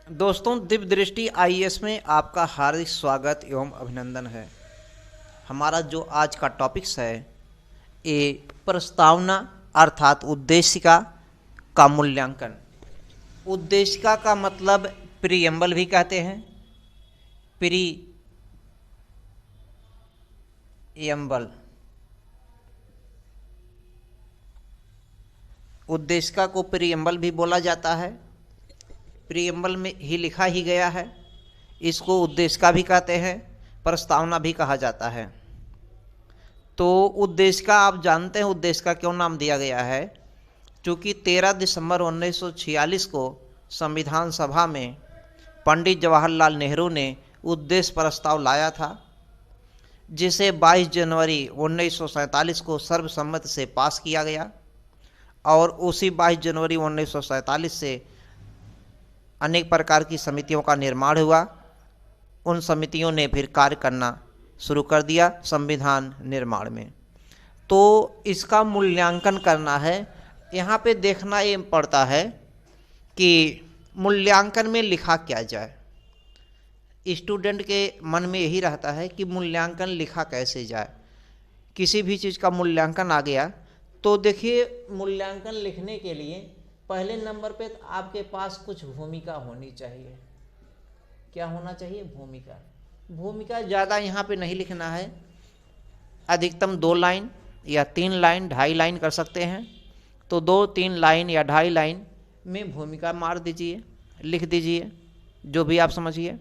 दोस्तों, दिव्य दृष्टि आईएएस में आपका हार्दिक स्वागत एवं अभिनंदन है। हमारा जो आज का टॉपिक्स है ये प्रस्तावना अर्थात उद्देशिका का मूल्यांकन। उद्देशिका का मतलब प्रीएम्बल भी कहते हैं। प्रीएम्बल उद्देशिका को प्रीएम्बल भी बोला जाता है। प्रीएम्बल में ही लिखा ही गया है, इसको उद्देशिका भी कहते हैं, प्रस्तावना भी कहा जाता है। तो उद्देशिका आप जानते हैं उद्देशिका क्यों नाम दिया गया है, क्योंकि 13 दिसंबर 1946 को संविधान सभा में पंडित जवाहरलाल नेहरू ने उद्देश्य प्रस्ताव लाया था, जिसे 22 जनवरी 1947 को सर्वसम्मति से पास किया गया और उसी 22 जनवरी 1947 से अनेक प्रकार की समितियों का निर्माण हुआ। उन समितियों ने फिर कार्य करना शुरू कर दिया संविधान निर्माण में। तो इसका मूल्यांकन करना है। यहाँ पे देखना ये पड़ता है कि मूल्यांकन में लिखा क्या जाए। स्टूडेंट के मन में यही रहता है कि मूल्यांकन लिखा कैसे जाए। किसी भी चीज़ का मूल्यांकन आ गया तो देखिए, मूल्यांकन लिखने के लिए पहले नंबर पे आपके पास कुछ भूमिका होनी चाहिए। क्या होना चाहिए? भूमिका ज़्यादा यहाँ पे नहीं लिखना है, अधिकतम 2 लाइन या 3 लाइन, 2.5 लाइन कर सकते हैं। तो 2-3 लाइन या 2.5 लाइन में भूमिका मार दीजिए, लिख दीजिए, जो भी आप समझिए।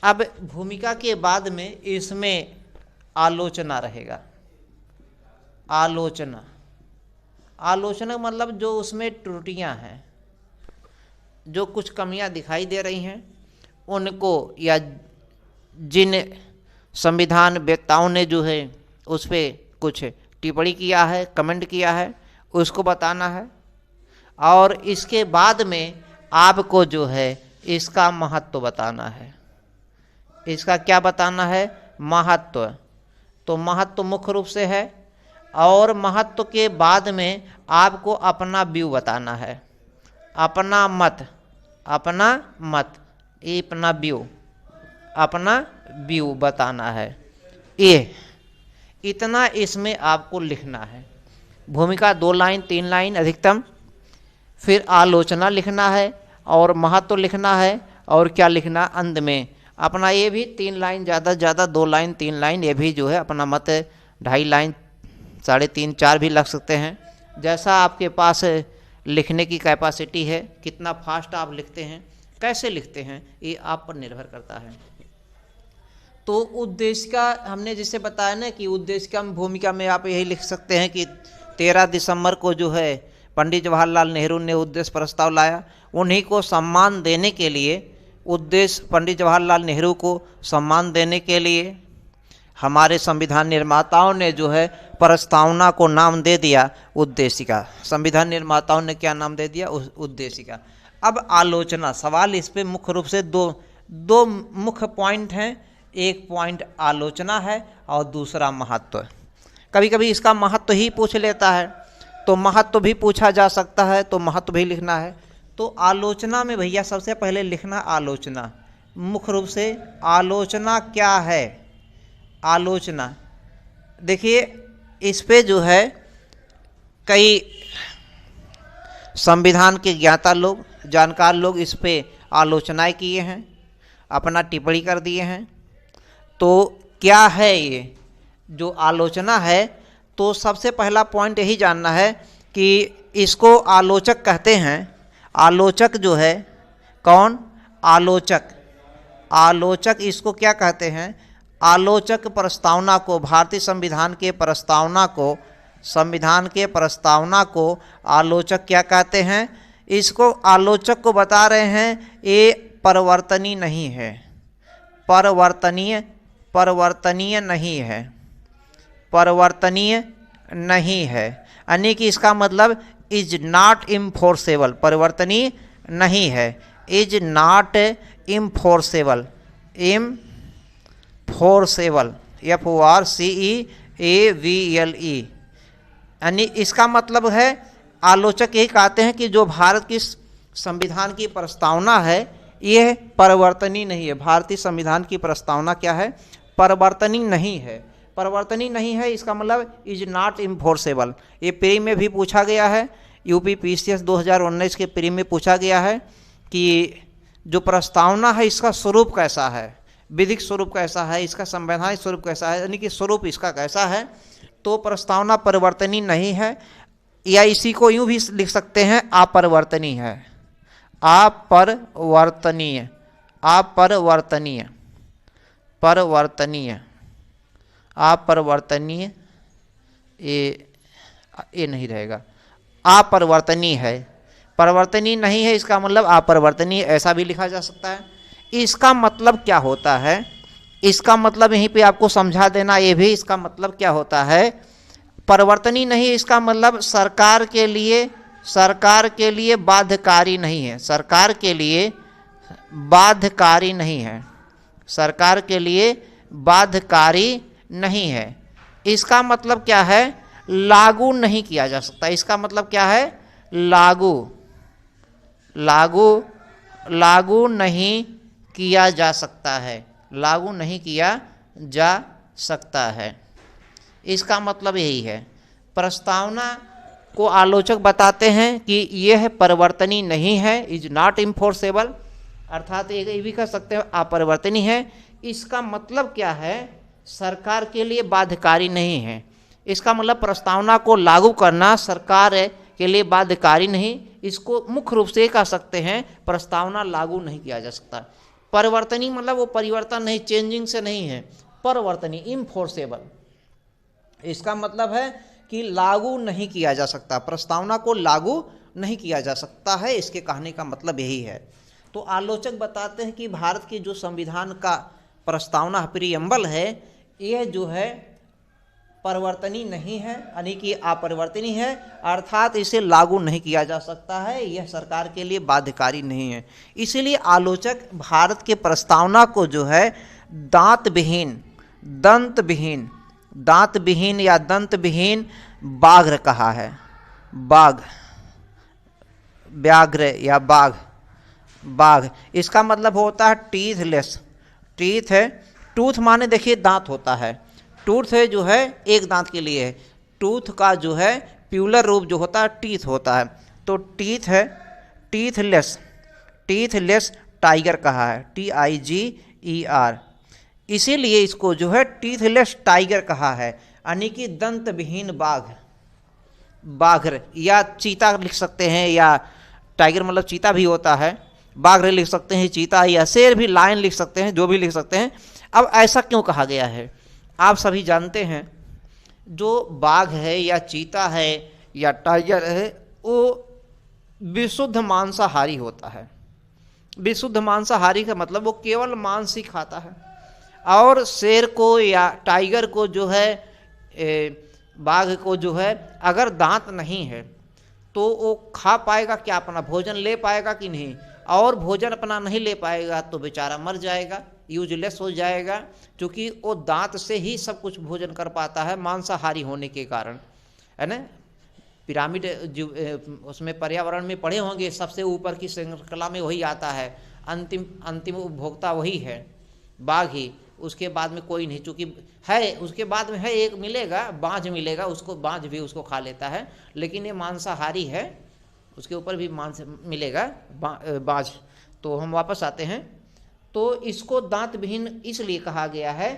अब भूमिका के बाद में इसमें आलोचना रहेगा। आलोचना मतलब जो उसमें त्रुटियां हैं, जो कुछ कमियां दिखाई दे रही हैं, उनको या जिन संविधान वेत्ताओं ने जो है उस पर कुछ टिप्पणी किया है, कमेंट किया है, उसको बताना है। और इसके बाद में आपको जो है इसका महत्व बताना है। इसका क्या बताना है? महत्व। तो महत्व मुख्य रूप से है, और महत्व के बाद में आपको अपना व्यू बताना है, अपना मत, ये अपना व्यू बताना है। ये इतना इसमें आपको लिखना है। भूमिका 2 लाइन 3 लाइन अधिकतम, फिर आलोचना लिखना है और महत्व लिखना है, और क्या लिखना अंत में अपना, ये भी 3 लाइन, ज़्यादा 2 लाइन 3 लाइन, ये भी जो है अपना मत 2.5 लाइन, 3.5 4 भी लग सकते हैं, जैसा आपके पास लिखने की कैपेसिटी है। कितना फास्ट आप लिखते हैं, कैसे लिखते हैं, ये आप पर निर्भर करता है। तो उद्देशिका हमने जिसे बताया ना कि उद्देशिका में भूमिका में आप यही लिख सकते हैं कि 13 दिसंबर को जो है पंडित जवाहरलाल नेहरू ने उद्देश्य प्रस्ताव लाया। उन्हीं को सम्मान देने के लिए, उद्देश्य पंडित जवाहरलाल नेहरू को सम्मान देने के लिए हमारे संविधान निर्माताओं ने जो है प्रस्तावना को नाम दे दिया उद्देशिका। संविधान निर्माताओं ने क्या नाम दे दिया? उद्देशिका। अब आलोचना सवाल, इस पे मुख्य रूप से दो मुख्य पॉइंट हैं। एक पॉइंट आलोचना है और दूसरा महत्व। कभी कभी इसका महत्व ही पूछ लेता है, तो महत्व भी पूछा जा सकता है, तो महत्व भी लिखना है। तो आलोचना में भैया सबसे पहले लिखना आलोचना। मुख्य रूप से आलोचना क्या है? आलोचना देखिए, इस पे जो है कई संविधान के ज्ञाता लोग, जानकार लोग इस पे आलोचनाएं किए हैं, अपना टिप्पणी कर दिए हैं। तो क्या है ये जो आलोचना है? तो सबसे पहला पॉइंट यही जानना है कि इसको आलोचक कहते हैं। आलोचक जो है कौन? आलोचक इसको क्या कहते हैं? आलोचक प्रस्तावना को, भारतीय संविधान के प्रस्तावना को आलोचक क्या कहते हैं? इसको आलोचक को बता रहे हैं ये परिवर्तनीय नहीं है, परिवर्तनीय नहीं है, यानी कि इसका मतलब इज नॉट इम्फोर्सेबल, परिवर्तनीय नहीं है, इज नॉट इम्फोर्सेबल, FORCEAVLE, यानी इसका मतलब है आलोचक यही कहते हैं कि जो भारत की संविधान की प्रस्तावना है यह परिवर्तनीय नहीं है। भारतीय संविधान की प्रस्तावना क्या है? परिवर्तनीय नहीं है। परिवर्तनीय नहीं है इसका मतलब इज नॉट इन्फोर्सेबल। ये प्री में भी पूछा गया है, यूपी पीसीएस 2019 के प्री में पूछा गया है कि जो प्रस्तावना है इसका स्वरूप कैसा है, विधिक स्वरूप कैसा है, इसका संवैधानिक स्वरूप कैसा है, यानी कि स्वरूप इसका कैसा है। तो प्रस्तावना परिवर्तनीय नहीं है, या इसी को यूं भी लिख सकते हैं अपरिवर्तनीय है। अपरिवर्तनीय, अपरिवर्तनीय, परिवर्तनीय, अपरिवर्तनीय, ये नहीं रहेगा, अपरिवर्तनीय है। परिवर्तनीय नहीं है इसका मतलब अपरिवर्तनीय, ऐसा भी लिखा जा सकता है। इसका मतलब क्या होता है? इसका मतलब यहीं पे आपको समझा देना, ये भी इसका मतलब क्या होता है। परिवर्तनीय नहीं है इसका मतलब सरकार के लिए बाध्यकारी नहीं है, सरकार के लिए बाध्यकारी नहीं है, सरकार के लिए बाध्यकारी नहीं है। इसका मतलब क्या है? लागू नहीं किया जा सकता। इसका मतलब क्या है? लागू, लागू, लागू नहीं किया जा सकता है, लागू नहीं किया जा सकता है। इसका मतलब यही है। प्रस्तावना को आलोचक बताते हैं कि यह परिवर्तनीय नहीं है, इज नॉट इन्फोर्सेबल, अर्थात ये भी कह सकते हैं अपरिवर्तनीय है। इसका मतलब क्या है? सरकार के लिए बाध्यकारी नहीं है। इसका मतलब प्रस्तावना को लागू करना सरकार के लिए बाध्यकारी नहीं। इसको मुख्य रूप से कह सकते हैं प्रस्तावना लागू नहीं किया जा सकता। परिवर्तनीय मतलब वो परिवर्तन नहीं, चेंजिंग से नहीं है, परिवर्तनीय, इनफोर्सेबल। इसका मतलब है कि लागू नहीं किया जा सकता, प्रस्तावना को लागू नहीं किया जा सकता है। इसके कहने का मतलब यही है। तो आलोचक बताते हैं कि भारत की जो संविधान का प्रस्तावना प्रीएम्बल है, यह जो है परिवर्तनीय नहीं है, यानी कि अपरिवर्तनीय है, अर्थात इसे लागू नहीं किया जा सकता है, यह सरकार के लिए बाध्यकारी नहीं है। इसीलिए आलोचक भारत के प्रस्तावना को जो है दांत विहीन, दंत विहीन, दांत विहीन या दंत विहीन बाघ्र कहा है। बाघ, व्याघ्र या बाघ, बाघ इसका मतलब होता है टीथलेस। टीथ है, टूथ माने देखिए दांत होता है, टूथ है जो है एक दांत के लिए है, टूथ का जो है प्यूलर रूप जो होता है टीथ होता है। तो टीथ है, टीथलेस, टीथलेस टाइगर कहा है, TIGER। इसीलिए इसको जो है टीथलेस टाइगर कहा है, यानी कि दंत विहीन बाघ, बाघ्र या चीता लिख सकते हैं, या टाइगर मतलब चीता भी होता है, बाघ्र लिख सकते हैं, चीता या शेर भी, लायन लिख सकते हैं, जो भी लिख सकते हैं। अब ऐसा क्यों कहा गया है? आप सभी जानते हैं जो बाघ है या चीता है या टाइगर है वो विशुद्ध मांसाहारी होता है। विशुद्ध मांसाहारी का मतलब वो केवल मांस ही खाता है। और शेर को या टाइगर को जो है, बाघ को जो है अगर दांत नहीं है तो वो खा पाएगा क्या? अपना भोजन ले पाएगा कि नहीं? और भोजन अपना नहीं ले पाएगा तो बेचारा मर जाएगा, यूजलेस हो जाएगा, क्योंकि वो दांत से ही सब कुछ भोजन कर पाता है मांसाहारी होने के कारण, है ना। पिरामिड जो उसमें पर्यावरण में पढ़े होंगे, सबसे ऊपर की श्रृंखला में वही आता है, अंतिम उपभोक्ता वही है, बाघ ही, उसके बाद में कोई नहीं। चूँकि है उसके बाद में है एक मिलेगा, बाज मिलेगा, उसको बाज भी उसको खा लेता है, लेकिन ये मांसाहारी है, उसके ऊपर भी मांस मिलेगा, बाज। तो हम वापस आते हैं। तो इसको दांत विहीन इसलिए कहा गया है,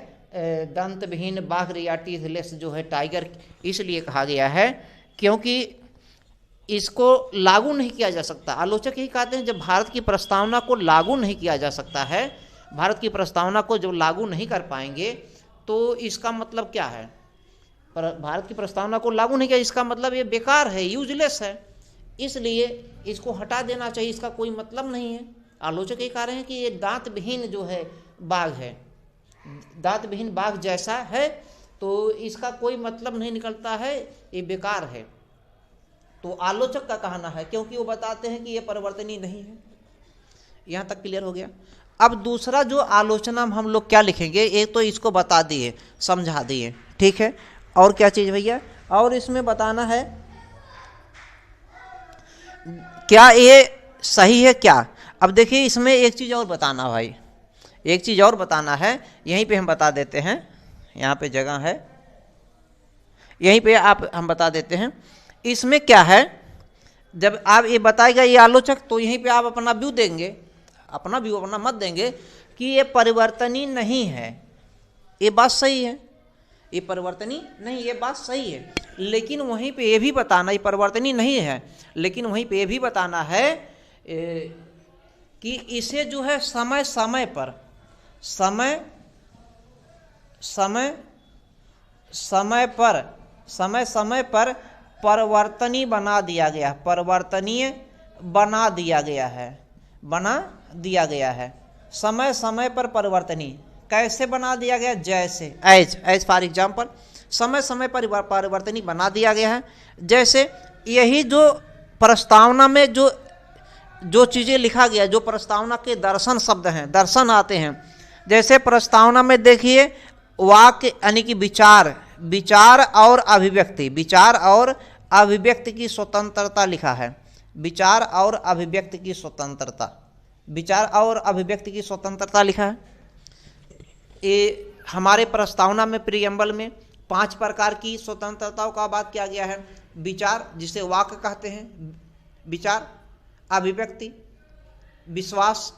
दंत विहीन बाघ या टीथलेस जो है टाइगर इसलिए कहा गया है क्योंकि इसको लागू नहीं किया जा सकता। आलोचक यही कहते हैं जब भारत की प्रस्तावना को लागू नहीं किया जा सकता है, भारत की प्रस्तावना को जब लागू नहीं कर पाएंगे तो इसका मतलब क्या है? पर भारत की प्रस्तावना को लागू नहीं किया, इसका मतलब ये बेकार है, यूजलेस है, इसलिए इसको हटा देना चाहिए, इसका कोई मतलब नहीं है। आलोचक ये कह रहे हैं कि ये दांत विहीन जो है बाघ है, दांत विहीन बाघ जैसा है, तो इसका कोई मतलब नहीं निकलता है, ये बेकार है। तो आलोचक का कहना है, क्योंकि वो बताते हैं कि ये परिवर्तनीय नहीं है। यहाँ तक क्लियर हो गया। अब दूसरा जो आलोचना हम लोग क्या लिखेंगे, एक तो इसको बता दिए, समझा दिए, ठीक है। और क्या चीज़ भैया? और इसमें बताना है क्या ये सही है क्या? अब देखिए इसमें एक चीज़ और बताना भाई, एक चीज़ और बताना है, यहीं पे हम बता देते हैं, यहाँ पे जगह है, यहीं पे हम बता देते हैं। इसमें क्या है, जब आप ये बताएगा ये आलोचक, तो यहीं पे आप अपना व्यू देंगे, अपना व्यू, अपना मत देंगे कि ये परिवर्तनीय नहीं है। ये बात सही है, ये परिवर्तनीय नहीं, ये बात सही है, लेकिन वहीं पे ये भी बताना, ये परिवर्तनीय नहीं है, लेकिन वहीं पे ये भी बताना है कि इसे जो है समय समय पर परिवर्तनीय बना दिया गया, परिवर्तनीय बना दिया गया है, बना दिया गया है, समय समय पर परिवर्तनीय कैसे बना दिया गया? जैसे एज फॉर एग्जाम्पल समय समय पर परिवर्तनीय बना दिया गया है। जैसे यही जो प्रस्तावना में जो चीज़ें लिखा गया, जो प्रस्तावना के दर्शन शब्द हैं, दर्शन आते हैं, जैसे प्रस्तावना में देखिए वाक्य यानी कि विचार और अभिव्यक्ति, विचार और अभिव्यक्ति की स्वतंत्रता लिखा है, विचार और अभिव्यक्ति की स्वतंत्रता, विचार और अभिव्यक्ति की स्वतंत्रता लिखा है। ये हमारे प्रस्तावना में प्रीएम्बल में 5 प्रकार की स्वतंत्रताओं का बात किया गया है। विचार जिसे वाक्य कहते हैं, विचार, अभिव्यक्ति, विश्वास,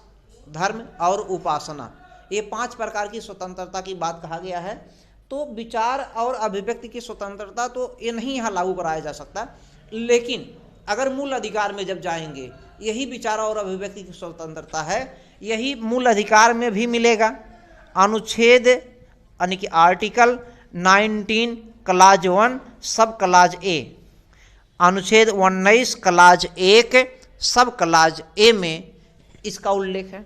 धर्म और उपासना, ये 5 प्रकार की स्वतंत्रता की बात कहा गया है। तो विचार और अभिव्यक्ति की स्वतंत्रता तो ये नहीं यहाँ लागू कराया जा सकता, लेकिन अगर मूल अधिकार में जब जाएंगे, यही विचार और अभिव्यक्ति की स्वतंत्रता है, यही मूल अधिकार में भी मिलेगा। अनुच्छेद यानी कि आर्टिकल 19 क्लाज 1 सब क्लाज ए, अनुच्छेद 19 क्लाज 1 सब क्लाज ए में इसका उल्लेख है।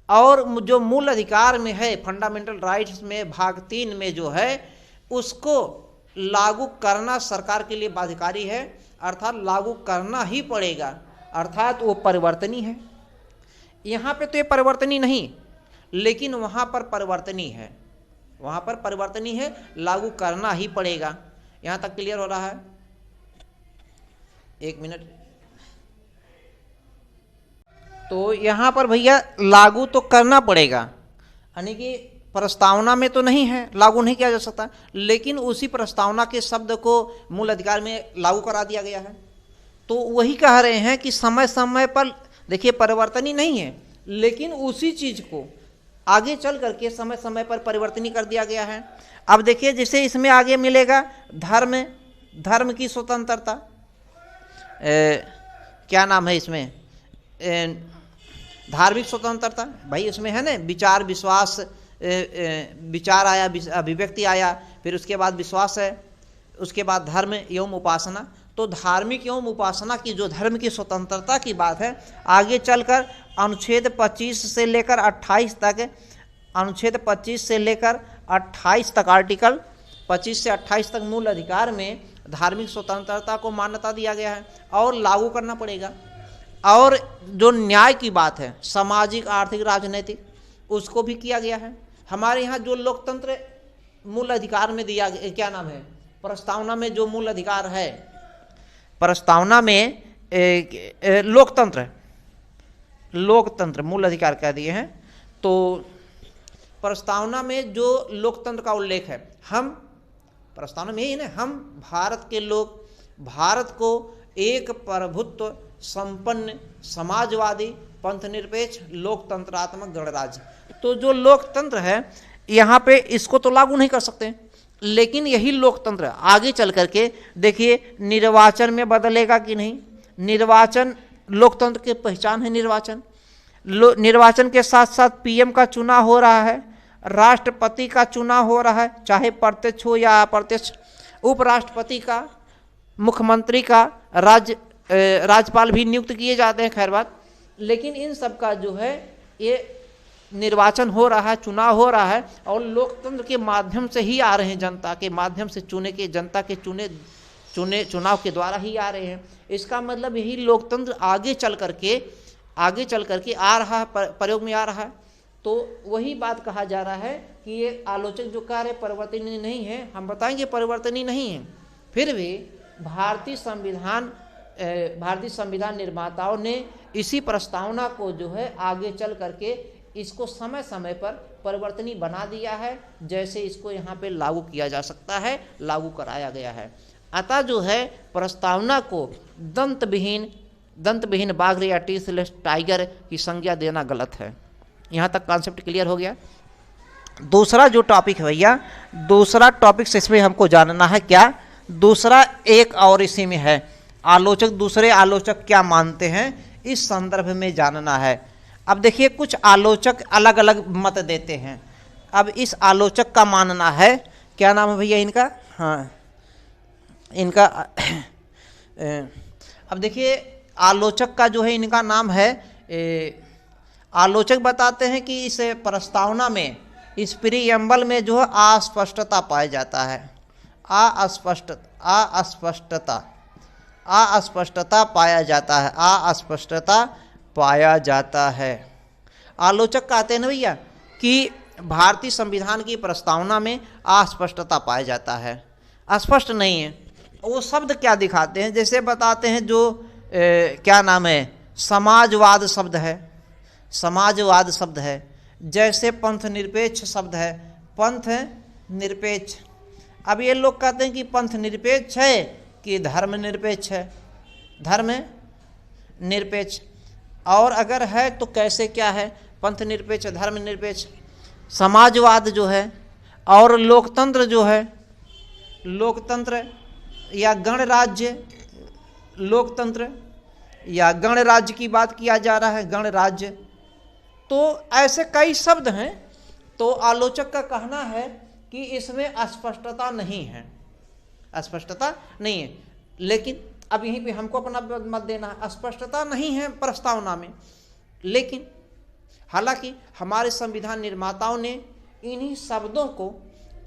और जो मूल अधिकार में है, फंडामेंटल राइट्स में भाग 3 में जो है, उसको लागू करना सरकार के लिए बाध्यकारी है, अर्थात लागू करना ही पड़ेगा, अर्थात वो परिवर्तनीय है। यहाँ पे तो ये परिवर्तनीय नहीं, लेकिन वहाँ पर परिवर्तनीय है, वहाँ पर परिवर्तनीय है, लागू करना ही पड़ेगा। यहाँ तक क्लियर हो रहा है? एक मिनट। तो यहाँ पर भैया लागू तो करना पड़ेगा, यानी कि प्रस्तावना में तो नहीं है, लागू नहीं किया जा सकता, लेकिन उसी प्रस्तावना के शब्द को मूल अधिकार में लागू करा दिया गया है। तो वही कह रहे हैं कि समय समय पर, देखिए परिवर्तनीय नहीं है, लेकिन उसी चीज को आगे चल करके समय समय पर परिवर्तनीय कर दिया गया है। अब देखिए जैसे इसमें आगे मिलेगा धर्म की स्वतंत्रता, क्या नाम है इसमें, धार्मिक स्वतंत्रता, भाई उसमें है ना, विचार, विश्वास, विचार आया, अभिव्यक्ति आया, फिर उसके बाद विश्वास है, उसके बाद धर्म एवं उपासना। तो धार्मिक एवं उपासना की जो धर्म की स्वतंत्रता की बात है, आगे चलकर अनुच्छेद 25 से लेकर 28 तक, अनुच्छेद 25 से लेकर 28 तक, आर्टिकल 25 से 28 तक मूल अधिकार में धार्मिक स्वतंत्रता को मान्यता दिया गया है और लागू करना पड़ेगा। और जो न्याय की बात है, सामाजिक, आर्थिक, राजनीतिक, उसको भी किया गया है। हमारे यहाँ जो लोकतंत्र मूल अधिकार में दिया गया, क्या नाम है, प्रस्तावना में जो मूल अधिकार है, प्रस्तावना में लोकतंत्र मूल अधिकार कह दिए हैं। तो प्रस्तावना में जो लोकतंत्र का उल्लेख है, हम प्रस्तावना में यही ना, हम भारत के लोग भारत को एक प्रभुत्व संपन्न समाजवादी पंथनिरपेक्ष लोकतंत्रात्मक गणराज्य, तो जो लोकतंत्र है यहाँ पे इसको तो लागू नहीं कर सकते, लेकिन यही लोकतंत्र आगे चल करके देखिए निर्वाचन में बदलेगा कि नहीं। निर्वाचन लोकतंत्र की पहचान है। निर्वाचन के साथ साथ पीएम का चुनाव हो रहा है, राष्ट्रपति का चुनाव हो रहा है, चाहे प्रत्यक्ष हो या अप्रत्यक्ष, उपराष्ट्रपति का, मुख्यमंत्री का, राज्यपाल भी नियुक्त किए जाते हैं, खैर बात। लेकिन इन सब का जो है ये निर्वाचन हो रहा है, चुनाव हो रहा है, और लोकतंत्र के माध्यम से ही आ रहे हैं, जनता के माध्यम से जनता के चुने चुनाव के द्वारा ही आ रहे हैं। इसका मतलब यही लोकतंत्र आगे चल करके आ रहा है, प्रयोग में आ रहा है। तो वही बात कहा जा रहा है कि ये आलोचक जो कह रहे परिवर्तनीय नहीं है, हम बताएंगे परिवर्तनीय नहीं है, फिर भी भारतीय संविधान निर्माताओं ने इसी प्रस्तावना को जो है आगे चल करके इसको समय समय पर परिवर्तनीय बना दिया है, जैसे इसको यहाँ पे लागू किया जा सकता है, लागू कराया गया है। अतः जो है प्रस्तावना को दंत विहीन बाघ या टीथलेस टाइगर की संज्ञा देना गलत है। यहाँ तक कॉन्सेप्ट क्लियर हो गया। दूसरा जो टॉपिक है भैया, दूसरा टॉपिक से इसमें हमको जानना है क्या, दूसरा एक और इसी में है, आलोचक, दूसरे आलोचक क्या मानते हैं इस संदर्भ में जानना है। अब देखिए कुछ आलोचक अलग अलग मत देते हैं। अब इस आलोचक का मानना है, क्या नाम है भैया इनका, हाँ इनका अब देखिए आलोचक का जो है इनका नाम है, आलोचक बताते हैं कि इस प्रस्तावना में, इस प्रीएम्बल में जो है अस्पष्टता पाया जाता है, अस्पष्टता पाया जाता है, अस्पष्टता पाया जाता है। आलोचक कहते हैं ना भैया कि भारतीय संविधान की प्रस्तावना में अस्पष्टता पाया जाता है, स्पष्ट नहीं है। वो शब्द क्या दिखाते हैं, जैसे बताते हैं जो क्या नाम है, समाजवाद शब्द है, समाजवाद शब्द है, जैसे पंथ निरपेक्ष शब्द है, पंथ निरपेक्ष। अब ये लोग कहते हैं कि पंथ निरपेक्ष है कि धर्म निरपेक्ष है, धर्म निरपेक्ष, और अगर है तो कैसे क्या है, पंथ निरपेक्ष, धर्म निरपेक्ष। समाजवाद जो है और लोकतंत्र जो है, लोकतंत्र या गणराज्य, लोकतंत्र या गणराज्य की बात किया जा रहा है, गणराज्य, तो ऐसे कई शब्द हैं। तो आलोचक का कहना है कि इसमें अस्पष्टता नहीं है, अस्पष्टता नहीं है। लेकिन अब यहीं पे हमको अपना मत देना है, अस्पष्टता नहीं है प्रस्तावना में, लेकिन हालांकि हमारे संविधान निर्माताओं ने इन्हीं शब्दों को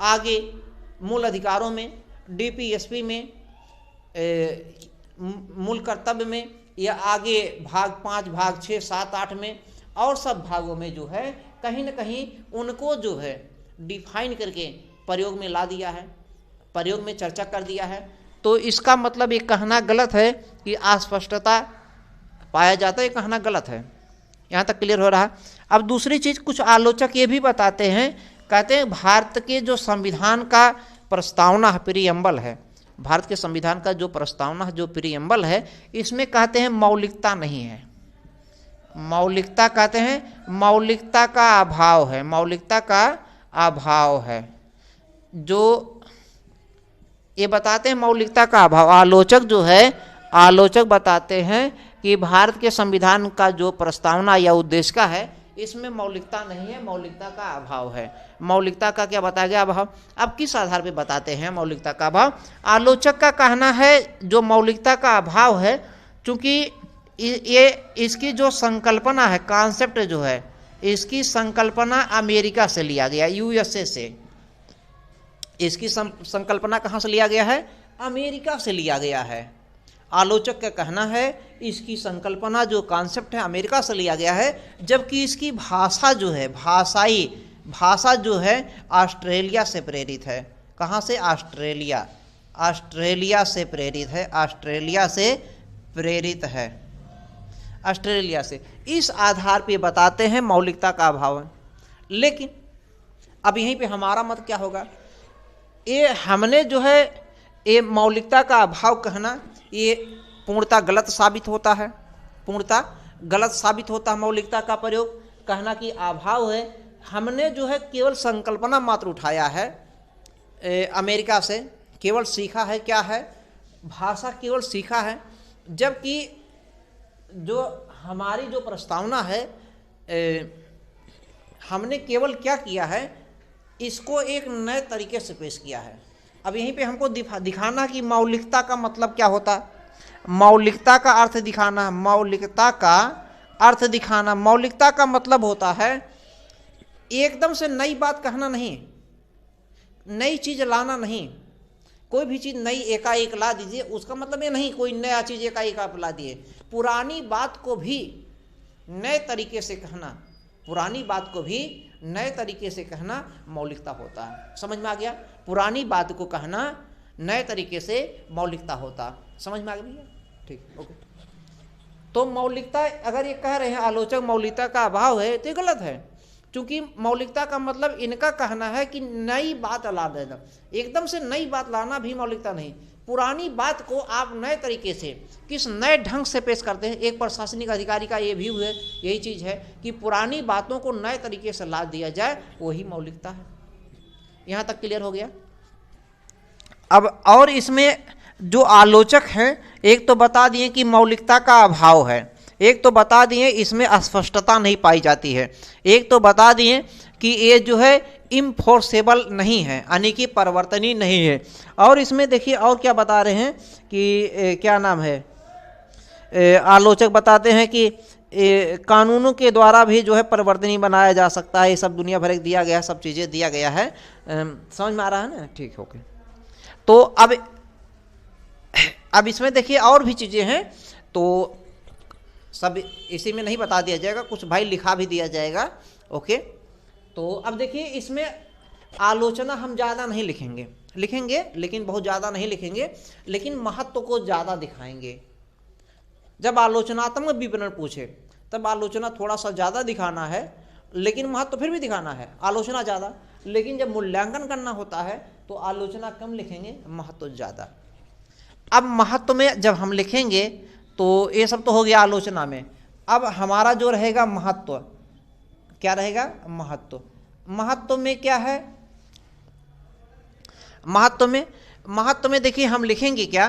आगे मूल अधिकारों में, डीपीएसपी में, मूल कर्तव्य में, या आगे भाग 5, भाग 6, 7, 8 में और सब भागों में जो है कहीं न कहीं उनको जो है डिफाइन करके प्रयोग में ला दिया है, प्रयोग में चर्चा कर दिया है। तो इसका मतलब ये कहना गलत है कि अस्पष्टता पाया जाता है, ये कहना गलत है। यहाँ तक क्लियर हो रहा है। अब दूसरी चीज़, कुछ आलोचक ये भी बताते हैं, कहते हैं भारत के जो संविधान का प्रस्तावना है, प्रीएम्बल है, भारत के संविधान का जो प्रस्तावना है, जो प्रीएम्बल है, इसमें कहते हैं मौलिकता नहीं है, मौलिकता कहते हैं, मौलिकता का अभाव है, मौलिकता का अभाव है, जो ये बताते हैं मौलिकता का अभाव। आलोचक जो है, आलोचक बताते हैं कि भारत के संविधान का जो प्रस्तावना या उद्देश्य का है, इसमें मौलिकता नहीं है, मौलिकता का अभाव है। मौलिकता का क्या बताया गया, अभाव। अब किस आधार पे बताते हैं मौलिकता का अभाव? आलोचक का कहना है जो मौलिकता का अभाव है, चूंकि ये इसकी जो संकल्पना है, कॉन्सेप्ट जो है, इसकी संकल्पना अमेरिका से लिया गया, यूएसए से। इसकी संकल्पना कहाँ से लिया गया है? अमेरिका से लिया गया है। आलोचक का कहना है इसकी संकल्पना जो कॉन्सेप्ट है अमेरिका से लिया गया है, जबकि इसकी भाषा जो है, भाषा जो है ऑस्ट्रेलिया से प्रेरित है। कहाँ से? ऑस्ट्रेलिया, ऑस्ट्रेलिया से प्रेरित है, ऑस्ट्रेलिया से प्रेरित है, ऑस्ट्रेलिया से। इस आधार पे बताते हैं मौलिकता का अभाव है। लेकिन अब यहीं पे हमारा मत क्या होगा? ये हमने जो है ये मौलिकता का अभाव कहना, ये पूर्णतः गलत साबित होता है, पूर्णतः गलत साबित होता है। मौलिकता का प्रयोग कहना कि अभाव है, हमने जो है केवल संकल्पना मात्र उठाया है अमेरिका से, केवल सीखा है, क्या है? भाषा केवल सीखा है। जबकि जो हमारी जो प्रस्तावना है, हमने केवल क्या किया है, इसको एक नए तरीके से पेश किया है। अब यहीं पे हमको दिखाना कि मौलिकता का मतलब क्या होता है, मौलिकता का अर्थ दिखाना, मौलिकता का अर्थ दिखाना। मौलिकता का मतलब होता है एकदम से नई बात कहना नहीं, नई चीज़ लाना नहीं। कोई भी चीज़ नई एकाएक ला दीजिए, उसका मतलब ये नहीं कोई नया चीज़ एकाएक आप ला दिए। पुरानी बात को भी नए तरीके से कहना, पुरानी बात को भी नए तरीके से कहना मौलिकता होता है। समझ में आ गया? पुरानी बात को कहना नए तरीके से मौलिकता होता। समझ में आ गया भैया? ठीक, ओके। तो मौलिकता, अगर ये कह रहे हैं आलोचक मौलिकता का अभाव है, तो ये गलत है। क्योंकि मौलिकता का मतलब इनका कहना है कि नई बात ला देना, एकदम से नई बात लाना भी मौलिकता नहीं। पुरानी बात को आप नए तरीके से, किस नए ढंग से पेश करते हैं। एक प्रशासनिक अधिकारी का ये व्यू है, यही चीज़ है कि पुरानी बातों को नए तरीके से ला दिया जाए, वही मौलिकता है। यहाँ तक क्लियर हो गया। अब और इसमें जो आलोचक हैं, एक तो बता दिए कि मौलिकता का अभाव है, एक तो बता दिए इसमें अस्पष्टता नहीं पाई जाती है, एक तो बता दिए कि ये जो है इम्फोर्सेबल नहीं है, यानी कि परिवर्तनीय नहीं है। और इसमें देखिए और क्या बता रहे हैं कि क्या नाम है, आलोचक बताते हैं कि कानूनों के द्वारा भी जो है परिवर्तनीय बनाया जा सकता है। ये सब दुनिया भर दिया गया है, सब चीज़ें दिया गया है। समझ में आ रहा है ना? ठीक, ओके। तो अब इसमें देखिए और भी चीज़ें हैं, तो सब इसी में नहीं बता दिया जाएगा, कुछ भाई लिखा भी दिया जाएगा। ओके, तो अब देखिए इसमें आलोचना हम ज़्यादा नहीं लिखेंगे लेकिन बहुत ज़्यादा नहीं लिखेंगे, लेकिन महत्व को ज़्यादा दिखाएंगे। जब आलोचनात्मक विवरण पूछे तब आलोचना थोड़ा सा ज़्यादा दिखाना है, लेकिन महत्व फिर भी दिखाना है, आलोचना ज़्यादा। लेकिन जब मूल्यांकन करना होता है तो आलोचना कम लिखेंगे, महत्व ज़्यादा। अब महत्व में जब हम लिखेंगे तो ये सब तो हो गया आलोचना में। अब हमारा जो रहेगा महत्व, क्या रहेगा? महत्व में क्या है? महत्व में देखिए हम लिखेंगे क्या,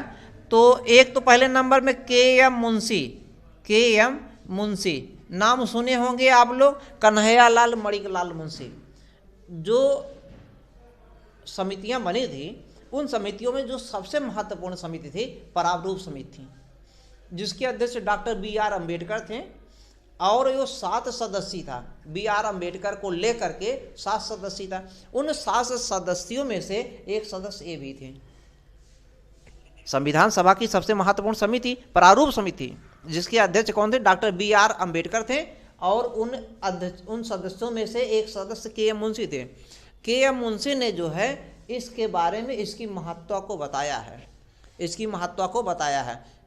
तो एक तो पहले नंबर में के एम मुंशी, नाम सुने होंगे आप लोग, कन्हैया लाल मणिकलाल मुंशी। जो समितियां बनी थी, उन समितियों में जो सबसे महत्वपूर्ण समिति थी परावरूप समिति थी, जिसके अध्यक्ष डॉक्टर बी.आर. अम्बेडकर थे। और वो 7 सदस्यीय था, बी.आर. अम्बेडकर को लेकर के 7 सदस्यीय था। उन 7 सदस्यों में से एक सदस्य ये भी थे। संविधान सभा की सबसे महत्वपूर्ण समिति प्रारूप समिति, जिसके अध्यक्ष कौन थे? Doctor B R. अम्बेडकर थे। और उन सदस्यों में से एक सदस्य के.एम. मुंशी थे। के.एम. मुंशी ने जो है इसके बारे में इसकी महत्व को बताया है।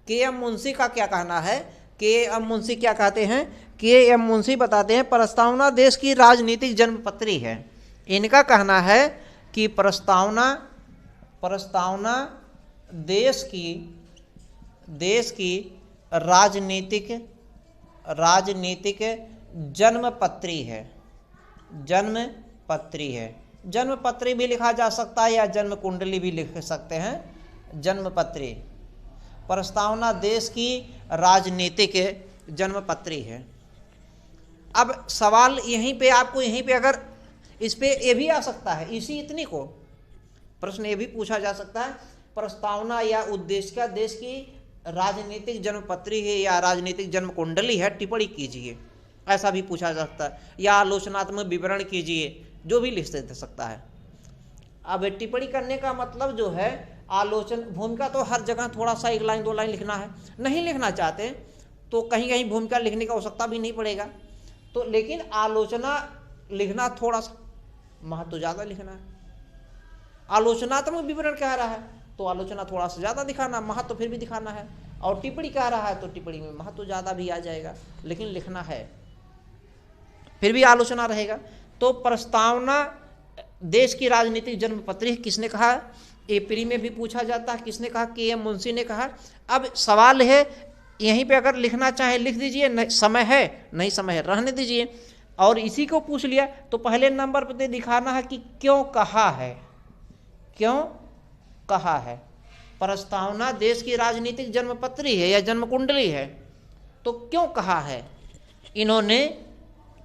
के.एम. मुंशी का क्या कहना है? के.एम. मुंशी क्या कहते हैं? के.एम. मुंशी बताते हैं प्रस्तावना देश की राजनीतिक जन्मपत्री है। इनका कहना है कि प्रस्तावना देश की राजनीतिक जन्मपत्री है। जन्मपत्री भी लिखा जा सकता है या जन्म कुंडली भी लिख सकते हैं। जन्मपत्री, प्रस्तावना देश की राजनीतिक जन्मपत्री है। अब सवाल यहीं पे अगर इस पे ये भी आ सकता है, इतनी को प्रश्न ये भी पूछा जा सकता है, प्रस्तावना या उद्देश्य का देश की राजनीतिक जन्मपत्री है या राजनीतिक जन्म कुंडली है, टिप्पणी कीजिए, ऐसा भी पूछा जा सकता है। या आलोचनात्मक विवरण कीजिए, जो भी लिख दे सकता है। अब टिप्पणी करने का मतलब जो है, भूमिका तो हर जगह थोड़ा सा 1 लाइन 2 लाइन लिखना है। नहीं लिखना चाहते तो कहीं कहीं भूमिका लिखने का आवश्यकता भी नहीं पड़ेगा। तो लेकिन आलोचना लिखना थोड़ा सा महत्व ज़्यादा लिखना है। आलोचनात्मक विवरण कह रहा है तो आलोचना थोड़ा सा ज़्यादा दिखाना, महत्व फिर भी दिखाना है। और टिप्पणी कह रहा है तो टिप्पणी में महत्व ज़्यादा भी आ जाएगा, लेकिन लिखना है, फिर भी आलोचना रहेगा। तो प्रस्तावना देश की राजनीतिक जन्मपत्री किसने कहा? एप्री में भी पूछा जाता है, किसने कहा? के.एम. मुंशी ने कहा। अब सवाल है, यहीं पे अगर लिखना चाहे लिख दीजिए, समय है, नहीं समय है रहने दीजिए। और इसी को पूछ लिया तो पहले नंबर पर दिखाना है कि क्यों कहा है। प्रस्तावना देश की राजनीतिक जन्मपत्री है या जन्म कुंडली है, तो क्यों कहा है, इन्होंने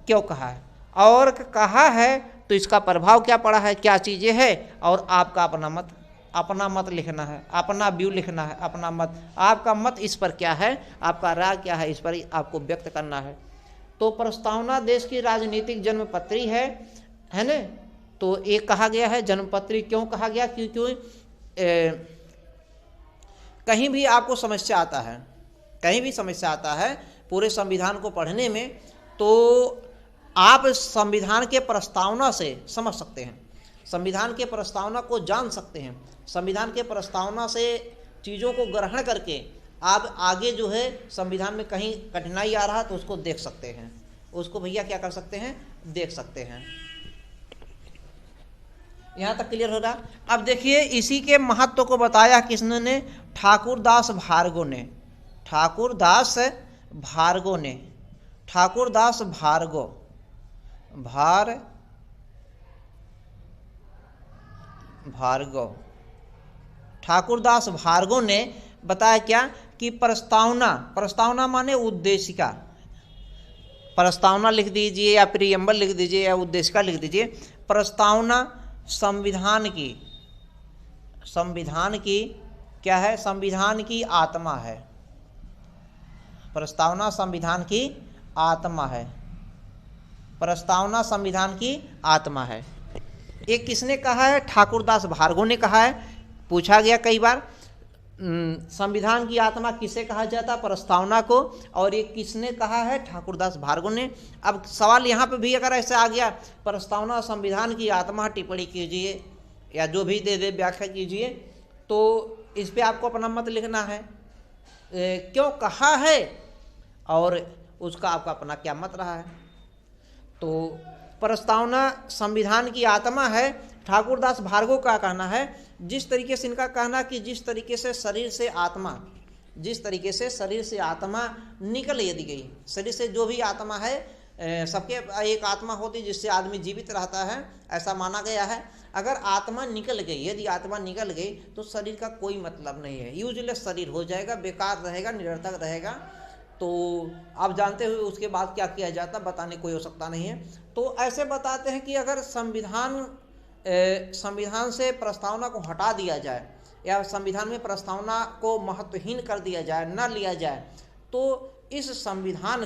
क्यों कहा है, और कहा है तो इसका प्रभाव क्या पड़ा है, क्या चीज़ें हैं, और आपका अपना मत लिखना है, अपना व्यू लिखना है, अपना मत, आपका मत इस पर क्या है, आपका राय क्या है, इस पर आपको व्यक्त करना है। तो प्रस्तावना देश की राजनीतिक जन्मपत्री है ना। तो एक कहा गया है जन्मपत्री, क्यों कहा गया? क्योंकि कहीं भी आपको समस्या आता है पूरे संविधान को पढ़ने में, तो आप संविधान के प्रस्तावना से समझ सकते हैं, संविधान के प्रस्तावना को जान सकते हैं, संविधान के प्रस्तावना से चीज़ों को ग्रहण करके आप आगे जो है संविधान में कहीं कठिनाई आ रहा तो उसको देख सकते हैं, उसको भैया क्या कर सकते हैं, देख सकते हैं। यहां तक क्लियर हो रहा। अब देखिए इसी के महत्व को बताया किसने ने, ठाकुरदास भार्गव ने, ठाकुरदास भार्गव ने, ठाकुरदास भार्गव, भार्गव, ठाकुरदास भार्गव ने बताया क्या कि प्रस्तावना, प्रस्तावना माने उद्देशिका, प्रस्तावना लिख दीजिए या प्रीएम्बल लिख दीजिए या उद्देशिका लिख दीजिए। प्रस्तावना संविधान की, संविधान की क्या है, संविधान की आत्मा है। प्रस्तावना संविधान की आत्मा है, प्रस्तावना संविधान की आत्मा है। ये किसने कहा है, ठाकुरदास भार्गव ने कहा है। पूछा गया कई बार संविधान की आत्मा किसे कहा जाता, प्रस्तावना को, और ये किसने कहा है, ठाकुरदास भार्गव ने। अब सवाल यहाँ पे भी अगर ऐसे आ गया प्रस्तावना संविधान की आत्मा, टिप्पणी कीजिए या जो भी दे दे व्याख्या कीजिए, तो इस पे आपको अपना मत लिखना है, क्यों कहा है और उसका आपका अपना क्या मत रहा है। तो प्रस्तावना संविधान की आत्मा है, ठाकुरदास भार्गव का कहना है। जिस तरीके से इनका कहना कि जिस तरीके से शरीर से आत्मा, जिस तरीके से शरीर से आत्मा निकल यदि गई, शरीर से जो भी आत्मा है, सबके एक आत्मा होती जिससे आदमी जीवित रहता है, ऐसा माना गया है। अगर आत्मा निकल गई, यदि आत्मा निकल गई तो शरीर का कोई मतलब नहीं है, यूजलेस शरीर हो जाएगा, बेकार रहेगा, निरर्थक रहेगा। तो आप जानते हुए उसके बाद क्या किया जाता बताने कोई हो सकता नहीं है। तो ऐसे बताते हैं कि अगर संविधान से प्रस्तावना को हटा दिया जाए या संविधान में प्रस्तावना को महत्वहीन कर दिया जाए, न लिया जाए, तो इस संविधान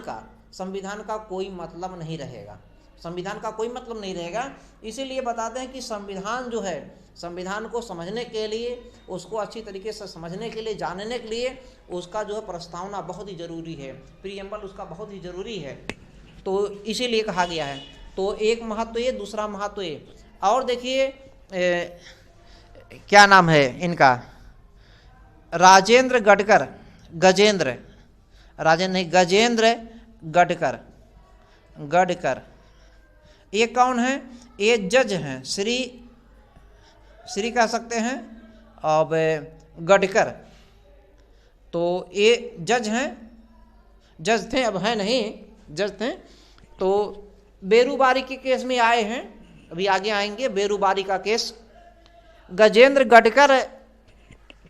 का कोई मतलब नहीं रहेगा, संविधान का कोई मतलब नहीं रहेगा। इसीलिए बताते हैं कि संविधान जो है, संविधान को समझने के लिए, उसको अच्छी तरीके से समझने के लिए, जानने के लिए उसका जो है प्रस्तावना बहुत ही ज़रूरी है, प्रीएम्बल उसका बहुत ही ज़रूरी है। तो इसीलिए कहा गया है। तो एक महत्व ये, दूसरा महत्व ये। और देखिए क्या नाम है इनका, राजेंद्र गडकर, गजेंद्र, राजेंद्र नहीं, गजेंद्र गडकर, गडकर ये कौन है, ये जज हैं, श्री कह सकते हैं, अब गडकर, तो ये जज हैं, जज थे, अब है नहीं, जज थे। तो बेरूबारी के केस में आए हैं, अभी आगे आएंगे, बेरूबारी का केस। गजेंद्र गडकर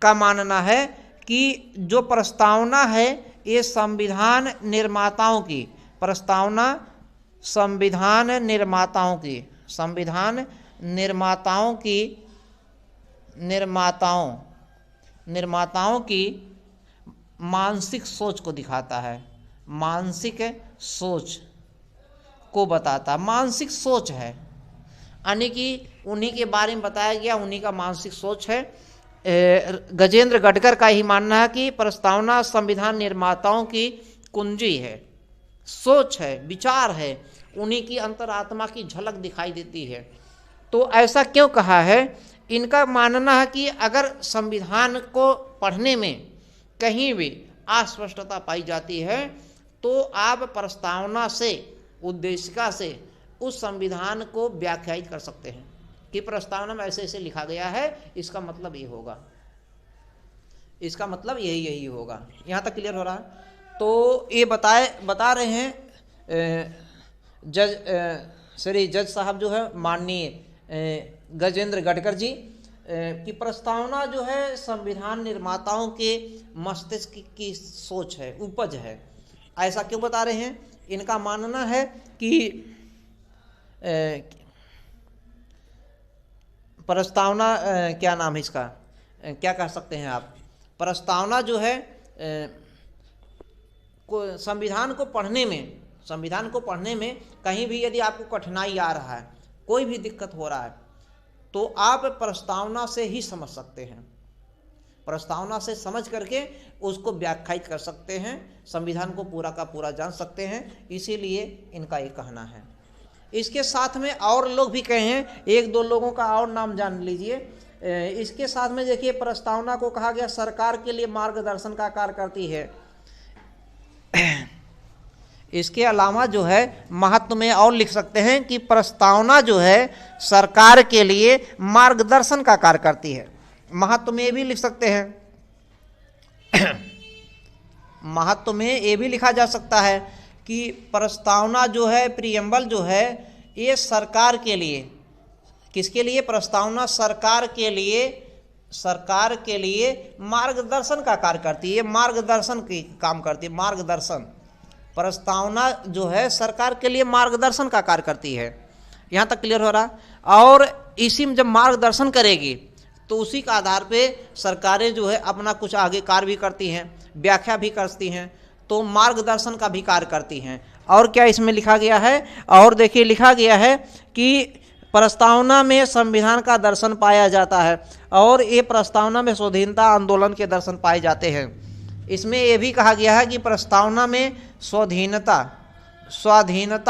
का मानना है कि जो प्रस्तावना है ये संविधान निर्माताओं की, प्रस्तावना संविधान निर्माताओं की, संविधान निर्माताओं की, निर्माताओं की मानसिक सोच को दिखाता है, मानसिक सोच को बताता, मानसिक सोच है, यानी कि उन्हीं के बारे में बताया गया, उन्हीं का मानसिक सोच है। गजेंद्र गडकर का ही मानना है कि प्रस्तावना संविधान निर्माताओं की कुंजी है, सोच है, विचार है, उन्हीं की अंतरात्मा की झलक दिखाई देती है। तो ऐसा क्यों कहा है, इनका मानना है कि अगर संविधान को पढ़ने में कहीं भी अस्पष्टता पाई जाती है तो आप प्रस्तावना से, उद्देशिका से उस संविधान को व्याख्यायित कर सकते हैं कि प्रस्तावना में ऐसे ऐसे लिखा गया है, इसका मतलब ये होगा, इसका मतलब यही होगा। यहाँ तक क्लियर हो रहा है। तो ये बता रहे हैं श्री जज साहब जो है, माननीय गजेंद्र गडकर जी, कि प्रस्तावना जो है संविधान निर्माताओं के मस्तिष्क की सोच है, उपज है। ऐसा क्यों बता रहे हैं, इनका मानना है कि प्रस्तावना क्या नाम है इसका, क्या कह सकते हैं आप, प्रस्तावना जो है संविधान को पढ़ने में कहीं भी यदि आपको कठिनाई आ रहा है, कोई भी दिक्कत हो रहा है, तो आप प्रस्तावना से ही समझ सकते हैं, प्रस्तावना से समझ करके उसको व्याख्यायित कर सकते हैं, संविधान को पूरा का पूरा जान सकते हैं। इसीलिए इनका ये कहना है। इसके साथ में और लोग भी कहे हैं, एक दो लोगों का और नाम जान लीजिए। इसके साथ में देखिए प्रस्तावना को कहा गया सरकार के लिए मार्गदर्शन का कार्य करती है। इसके अलावा जो है महत्व में और लिख सकते हैं कि प्रस्तावना जो है सरकार के लिए मार्गदर्शन का कार्य करती है। महत्व में ये भी लिख सकते हैं महत्व में ये भी लिखा जा सकता है कि प्रस्तावना जो है प्रीएम्बल जो है ये सरकार के लिए, किसके लिए? प्रस्तावना सरकार के लिए मार्गदर्शन का कार्य करती है, मार्गदर्शन की काम करती है। मार्गदर्शन, प्रस्तावना जो है सरकार के लिए मार्गदर्शन का कार्य करती है। यहाँ तक क्लियर हो रहा। और इसी में जब मार्गदर्शन करेगी तो उसी के आधार पे सरकारें जो है अपना कुछ आगे कार्य भी करती हैं, व्याख्या भी करती हैं, तो मार्गदर्शन का भी कार्य करती हैं। और क्या इसमें लिखा गया है? और देखिए लिखा गया है कि प्रस्तावना में संविधान का दर्शन पाया जाता है और ये प्रस्तावना में स्वाधीनता आंदोलन के दर्शन पाए जाते हैं। इसमें यह भी कहा गया है कि प्रस्तावना में स्वाधीनता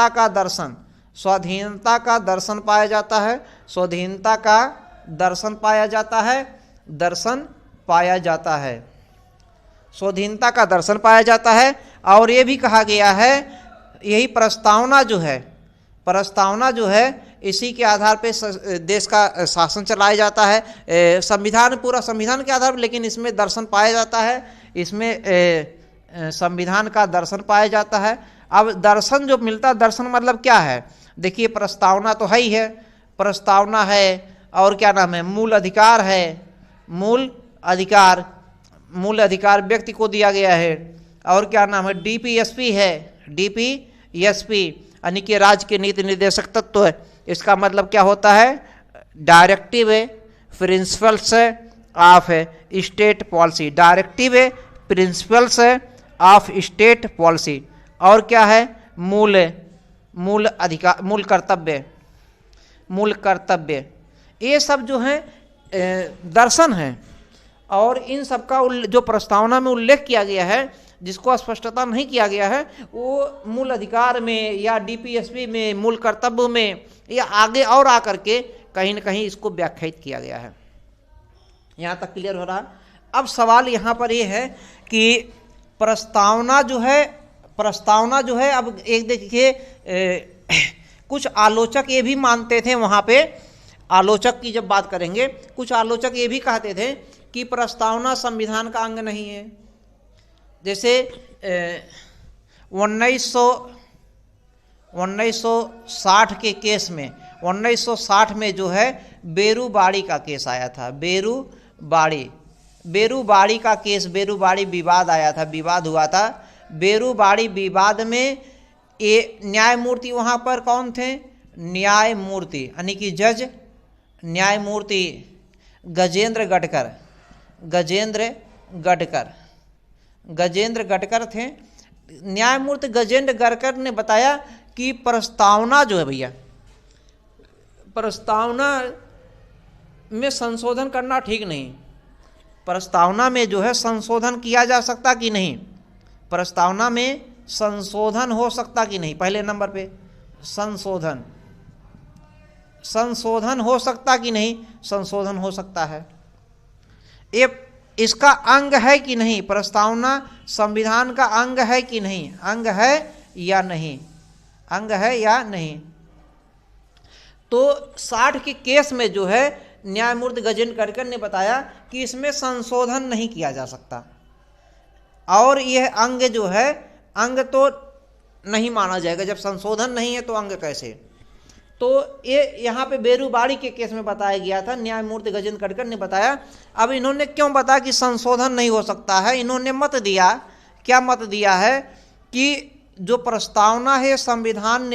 का दर्शन पाया जाता है, स्वाधीनता का दर्शन पाया जाता है, स्वाधीनता का दर्शन पाया जाता है। और ये भी कहा गया है, यही प्रस्तावना जो है इसी के आधार पे देश का शासन चलाया जाता है। संविधान, पूरा संविधान के आधार पर, लेकिन इसमें दर्शन पाया जाता है, इसमें संविधान का दर्शन पाया जाता है। अब दर्शन जो मिलता है, दर्शन मतलब क्या है? देखिए प्रस्तावना तो है ही है, प्रस्तावना है और क्या नाम है, मूल अधिकार है। मूल अधिकार व्यक्ति को दिया गया है। और क्या नाम है, डीपीएसपी है, डीपीएसपी यानी कि राज्य के नीति निर्देशक तत्व है। इसका मतलब क्या होता है? डायरेक्टिव है, principles of state policy, directive है, प्रिंसिपल्स ऑफ स्टेट पॉलिसी। और क्या है? मूल अधिकार, मूल कर्तव्य। ये सब जो है दर्शन है। और इन सब का जो प्रस्तावना में उल्लेख किया गया है, जिसको स्पष्टता नहीं किया गया है, वो मूल अधिकार में या डीपीएसपी में, मूल कर्तव्य में, या आगे और आकर के कहीं न कहीं इसको व्याख्यायित किया गया है। यहाँ तक क्लियर हो रहा। अब सवाल यहाँ पर ये है कि प्रस्तावना जो है अब एक देखिए कुछ आलोचक ये भी मानते थे, वहाँ पे आलोचक की जब बात करेंगे, कुछ आलोचक ये भी कहते थे कि प्रस्तावना संविधान का अंग नहीं है। जैसे 1960 के केस में, 1960 में जो है बेरूबाड़ी का केस आया था, बेरूबाड़ी का केस, बेरूबाड़ी विवाद आया था, विवाद हुआ था। बेरूबाड़ी विवाद में ये न्यायमूर्ति वहाँ पर कौन थे? न्यायमूर्ति यानी कि जज, न्यायमूर्ति गजेंद्र गडकर थे। न्यायमूर्ति गजेंद्र गडकर ने बताया कि प्रस्तावना जो है भैया, प्रस्तावना में संशोधन करना ठीक नहीं। प्रस्तावना में जो है संशोधन किया जा सकता कि नहीं, प्रस्तावना में संशोधन हो सकता कि नहीं। पहले नंबर पे संशोधन हो सकता कि नहीं? संशोधन हो सकता है। ये इसका अंग है कि नहीं? प्रस्तावना संविधान का अंग है कि नहीं? अंग है या नहीं? तो 60 के केस में जो है न्यायमूर्ति गजेंद्र गडकर ने बताया कि इसमें संशोधन नहीं किया जा सकता, और यह अंग जो है, अंग तो नहीं माना जाएगा। जब संशोधन नहीं है तो अंग कैसे? तो ये यहाँ पे बेरूबाड़ी के केस में बताया गया था, न्यायमूर्ति गजेंद्र गडकर ने बताया। अब इन्होंने क्यों बताया कि संशोधन नहीं हो सकता है? इन्होंने मत दिया, क्या मत दिया है कि जो प्रस्तावना है संविधान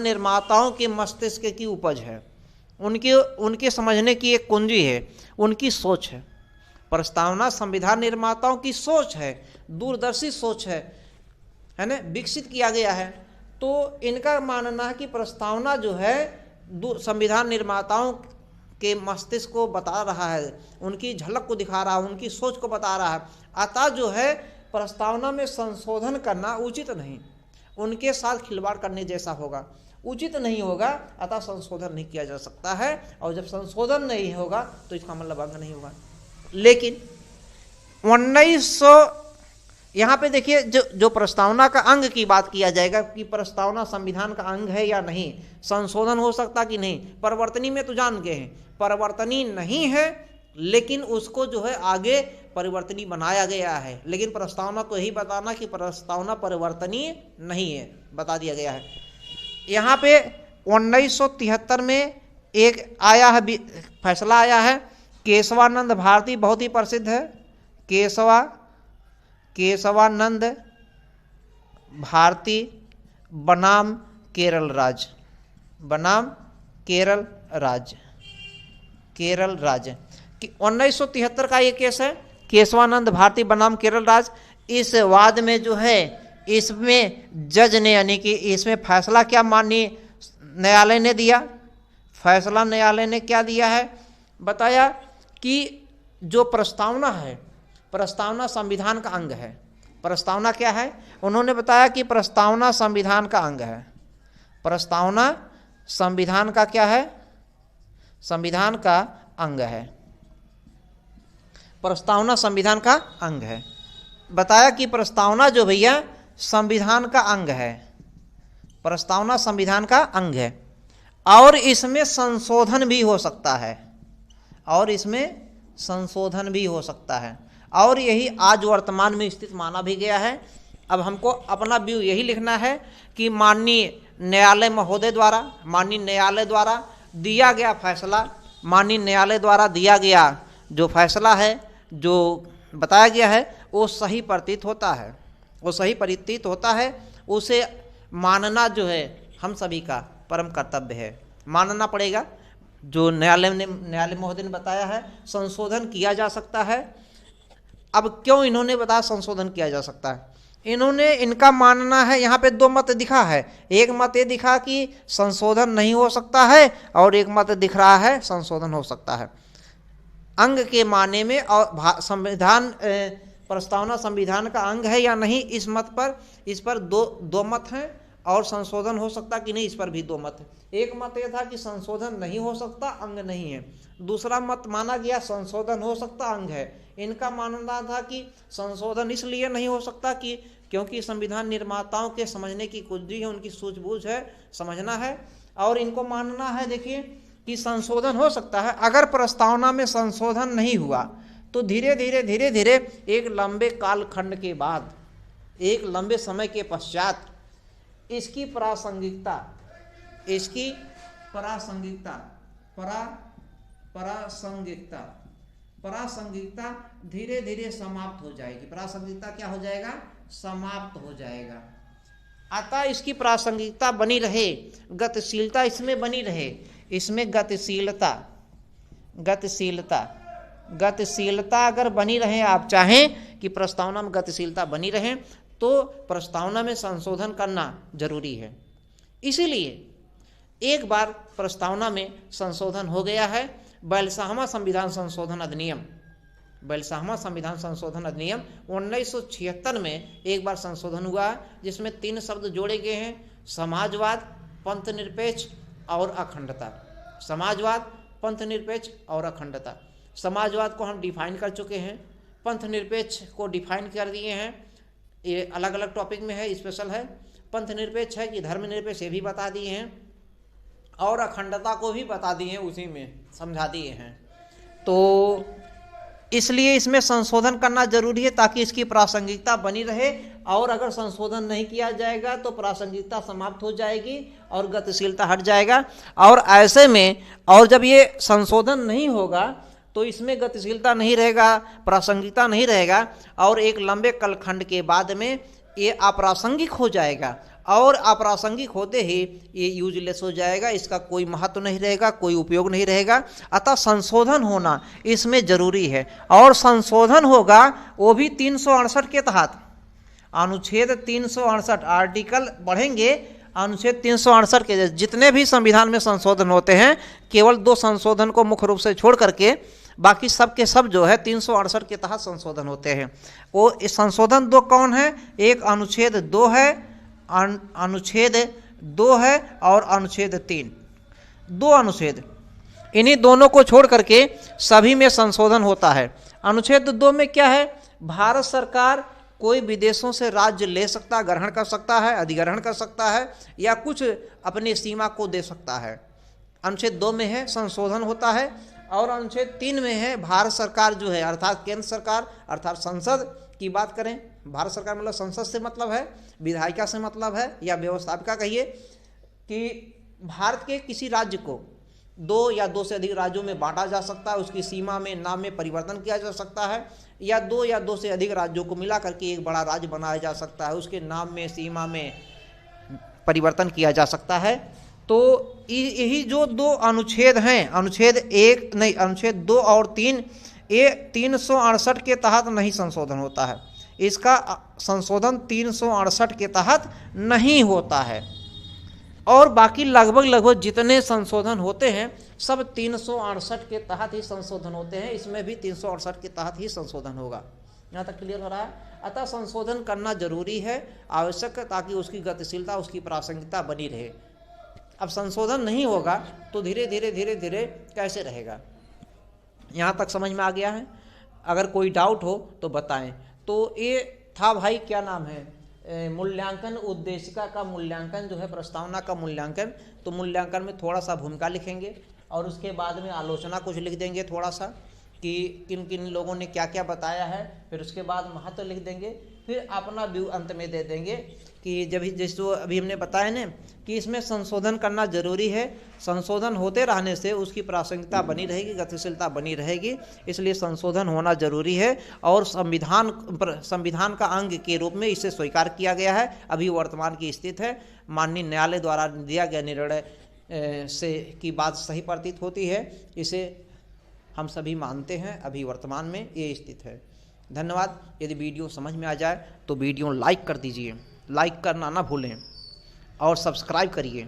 निर्माताओं के मस्तिष्क की उपज है, उनके समझने की एक कुंजी है, उनकी सोच है। प्रस्तावना संविधान निर्माताओं की सोच है, दूरदर्शी सोच है ना, विकसित किया गया है। तो इनका मानना है कि प्रस्तावना जो है संविधान निर्माताओं के मस्तिष्क को बता रहा है, उनकी झलक को दिखा रहा है, उनकी सोच को बता रहा है। अतः जो है प्रस्तावना में संशोधन करना उचित नहीं। उनके साथ खिलवाड़ करने जैसा होगा, उचित नहीं होगा, अतः संशोधन नहीं किया जा सकता है। और जब संशोधन नहीं होगा तो इसका मतलब अंग नहीं होगा। लेकिन 1900 यहाँ पे देखिए, जो प्रस्तावना का अंग की बात किया जाएगा कि प्रस्तावना संविधान का अंग है या नहीं, संशोधन हो सकता कि नहीं। परिवर्तनीय में तो जान गए हैं, परिवर्तनीय नहीं है, लेकिन उसको जो है आगे परिवर्तनीय बनाया गया है। लेकिन प्रस्तावना को यही बताना कि प्रस्तावना परिवर्तनीय नहीं है, बता दिया गया है। यहाँ पे 1973 में एक आया है, फैसला आया है, केशवानंद भारती, बहुत ही प्रसिद्ध है, केशवानंद भारती बनाम केरल राज्य, बनाम केरल राज्य कि 1973 का ये केस है, केशवानंद भारती बनाम केरल राज्य। इस वाद में जो है, इसमें जज ने, यानी कि इसमें फैसला क्या माननीय न्यायालय ने दिया, फैसला न्यायालय ने क्या दिया है, बताया कि जो प्रस्तावना है, प्रस्तावना संविधान का अंग है। प्रस्तावना क्या है, उन्होंने बताया कि प्रस्तावना संविधान का अंग है। प्रस्तावना संविधान का क्या है, संविधान का अंग है। प्रस्तावना संविधान का अंग है। बताया कि प्रस्तावना जो भैया संविधान का अंग है, प्रस्तावना संविधान का अंग है, और इसमें संशोधन भी हो सकता है, और इसमें संशोधन भी हो सकता है, और यही आज वर्तमान में स्थित माना भी गया है। अब हमको अपना व्यू यही लिखना है कि माननीय न्यायालय महोदय द्वारा, माननीय न्यायालय द्वारा दिया गया फैसला, माननीय न्यायालय द्वारा दिया गया जो फैसला है, जो बताया गया है, वो सही प्रतीत होता है, वो सही प्रतीत होता है। उसे मानना जो है हम सभी का परम कर्तव्य है, मानना पड़ेगा। जो न्यायालय महोदय ने बताया है, संशोधन किया जा सकता है। अब क्यों इन्होंने बताया संशोधन किया जा सकता है, इनका मानना है, यहाँ पे दो मत दिखा है। एक मत ये दिखा कि संशोधन नहीं हो सकता है, और एक मत दिख रहा है संशोधन हो सकता है अंग के माने में। और संविधान प्रस्तावना संविधान का अंग है या नहीं, इस पर दो मत हैं, और संशोधन हो सकता कि नहीं, इस पर भी दो मत है। एक मत यह था कि संशोधन नहीं हो सकता, अंग नहीं है। दूसरा मत माना गया संशोधन हो सकता, अंग है। इनका मानना था कि संशोधन इसलिए नहीं हो सकता कि क्योंकि संविधान निर्माताओं के समझने की कुंजी है, उनकी सूझबूझ है, समझना है। और इनको मानना है, देखिए, कि संशोधन हो सकता है। अगर प्रस्तावना में संशोधन नहीं हुआ तो धीरे धीरे एक लंबे कालखंड के बाद, एक लंबे समय के पश्चात इसकी प्रासंगिकता धीरे धीरे समाप्त हो जाएगी। प्रासंगिकता क्या हो जाएगा, समाप्त हो जाएगा। अतः इसकी प्रासंगिकता बनी रहे, गतिशीलता इसमें बनी रहे। इसमें गतिशीलता अगर बनी रहे, आप चाहें कि प्रस्तावना में गतिशीलता बनी रहे, तो प्रस्तावना में संशोधन करना जरूरी है। इसीलिए एक बार प्रस्तावना में संशोधन हो गया है, बैलसाहमा संविधान संशोधन अधिनियम, बैलसाहमा संविधान संशोधन अधिनियम 1976 में एक बार संशोधन हुआ, जिसमें 3 शब्द जोड़े गए हैं, समाजवाद, पंथनिरपेक्ष और अखंडता। समाजवाद, पंथनिरपेक्ष और अखंडता। समाजवाद को हम डिफाइन कर चुके हैं, पंथनिरपेक्ष को डिफाइन कर दिए हैं, ये अलग अलग टॉपिक में है, स्पेशल है। पंथनिरपेक्ष है कि धर्मनिरपेक्ष, ये भी बता दिए हैं, और अखंडता को भी बता दिए हैं, उसी में समझा दिए हैं। तो इसलिए इसमें संशोधन करना जरूरी है ताकि इसकी प्रासंगिकता बनी रहे, और अगर संशोधन नहीं किया जाएगा तो प्रासंगिकता समाप्त हो जाएगी और गतिशीलता हट जाएगा। और ऐसे में, और जब ये संशोधन नहीं होगा तो इसमें गतिशीलता नहीं रहेगा, प्रासंगिकता नहीं रहेगा, और एक लंबे कालखंड के बाद में ये अप्रासंगिक हो जाएगा, और अप्रासंगिक होते ही ये यूजलेस हो जाएगा, इसका कोई महत्व नहीं रहेगा, कोई उपयोग नहीं रहेगा। अतः संशोधन होना इसमें जरूरी है, और संशोधन होगा वो भी 368 के तहत, अनुच्छेद 368, आर्टिकल बढ़ेंगे, अनुच्छेद 368 के जितने भी संविधान में संशोधन होते हैं, केवल 2 संशोधन को मुख्य रूप से छोड़ करके बाकी सब के सब जो है 368 के तहत संशोधन होते हैं। वो संशोधन 2 कौन है, एक अनुच्छेद 2 है, अनुच्छेद 2 है और अनुच्छेद 3, 2 अनुच्छेद, इन्हीं दोनों को छोड़ करके सभी में संशोधन होता है। अनुच्छेद 2 में क्या है, भारत सरकार कोई विदेशों से राज्य ले सकता, ग्रहण कर सकता है, अधिग्रहण कर सकता है या कुछ अपनी सीमा को दे सकता है। अनुच्छेद 2 में है संशोधन होता है। और अनुच्छेद 3 में है भारत सरकार जो है अर्थात केंद्र सरकार अर्थात संसद की बात करें, भारत सरकार मतलब संसद से मतलब है, विधायिका से मतलब है या व्यवस्थापिका कहिए, कि भारत के किसी राज्य को 2 या 2 से अधिक राज्यों में बांटा जा सकता है, उसकी सीमा में नाम में परिवर्तन किया जा सकता है, या 2 या 2 से अधिक राज्यों को मिला करके एक बड़ा राज्य बनाया जा सकता है, उसके नाम में सीमा में परिवर्तन किया जा सकता है। तो यही जो 2 अनुच्छेद हैं, अनुच्छेद 2 और 3, ये 368 के तहत नहीं संशोधन होता है, इसका संशोधन 368 के तहत नहीं होता है। और बाकी लगभग जितने संशोधन होते हैं सब 368 के तहत ही संशोधन होते हैं, इसमें भी 368 के तहत ही संशोधन होगा। यहाँ तक क्लियर हो रहा है। अतः संशोधन करना जरूरी है, आवश्यक है, ताकि उसकी गतिशीलता, उसकी प्रासंगिकता बनी रहे। अब संशोधन नहीं होगा तो धीरे धीरे कैसे रहेगा। यहाँ तक समझ में आ गया है? अगर कोई डाउट हो तो बताएं। तो ये था भाई, क्या नाम है, मूल्यांकन, उद्देशिका का मूल्यांकन जो है, प्रस्तावना का मूल्यांकन। तो मूल्यांकन में थोड़ा सा भूमिका लिखेंगे और उसके बाद में आलोचना कुछ लिख देंगे थोड़ा सा, कि किन किन लोगों ने क्या क्या बताया है। फिर उसके बाद महत्व लिख देंगे, फिर अपना व्यू अंत में दे देंगे कि जब जैसे अभी हमने बताया ना कि इसमें संशोधन करना जरूरी है, संशोधन होते रहने से उसकी प्रासंगिकता बनी रहेगी, गतिशीलता बनी रहेगी, इसलिए संशोधन होना जरूरी है। और संविधान का अंग के रूप में इसे स्वीकार किया गया है, अभी वर्तमान की स्थिति है। माननीय न्यायालय द्वारा दिया गया निर्णय से की बात सही प्रतीत होती है, इसे हम सभी मानते हैं। अभी वर्तमान में ये स्थिति है। धन्यवाद। यदि वीडियो समझ में आ जाए तो वीडियो लाइक कर दीजिए, लाइक करना ना भूलें, और सब्सक्राइब करिए।